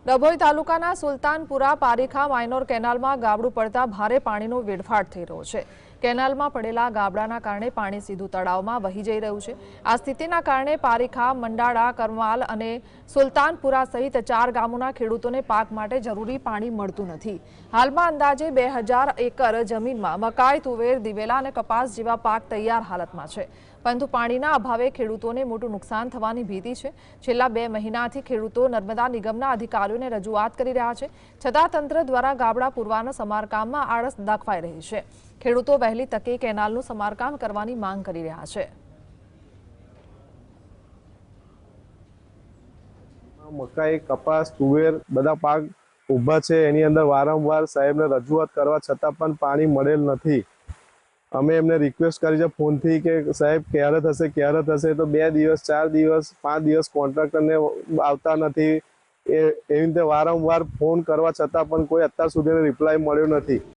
ડભોઈ તાલુકાના સુલતાનપુરા પારીખા માઇનોર કેનાલમાં ગાબડું પડતા ભારે પાણીનો વેડફાટ થઈ રહ્યો છે। કેનાલમાં પડેલા ગાબડાના કારણે પાણી સીધું તળાવમાં વહી જઈ રહ્યું છે। આ સ્થિતિના કારણે પારીખા, મંડાળા, કરમાલ અને સુલતાનપુરા સહિત 4 ગામોના ખેડૂતોને પાક માટે જરૂરી પાણી મળતું નથી। હાલમાં અંદાજે 2000 એકર જમીનમાં મકાઈ, તુવેર, દિવેલા અને કપાસ જેવા પાક તૈયાર હાલતમાં છે, પરંતુ પાણીના અભાવે ખેડૂતોને મોટું નુકસાન થવાની ભીતિ છે। છેલ્લા 2 મહિનાથી ખેડૂતો નર્મદા નિગમના અધિકારીઓને રજૂઆત કરી રહ્યા છે, છતાં તંત્ર દ્વારા ગાબડા પૂરવાના સમારકામમાં આળસ દાખવાઈ રહી છે। ખેડૂતો વહેલી તકે કેનાલનું સમારકામ કરવાની માંગ કરી રહ્યા છે। મકાઈ, કપાસ, તુવેર બધા પાક ઊભા છે। એની અંદર વારંવાર સાહેબને રજૂઆત કરવા છતાં પણ પાણી મળેલ નથી। અમે એમને રિક્વેસ્ટ કરી છે ફોનથી કે સાહેબ ક્યારે થશે, તો 2 દિવસ, 4 દિવસ, 5 દિવસ કોન્ટ્રાક્ટરને આવતા નથી। એવી રીતે વારંવાર ફોન કરવા છતાં પણ કોઈ અત્યાર સુધી રિપ્લાય મળ્યો નથી।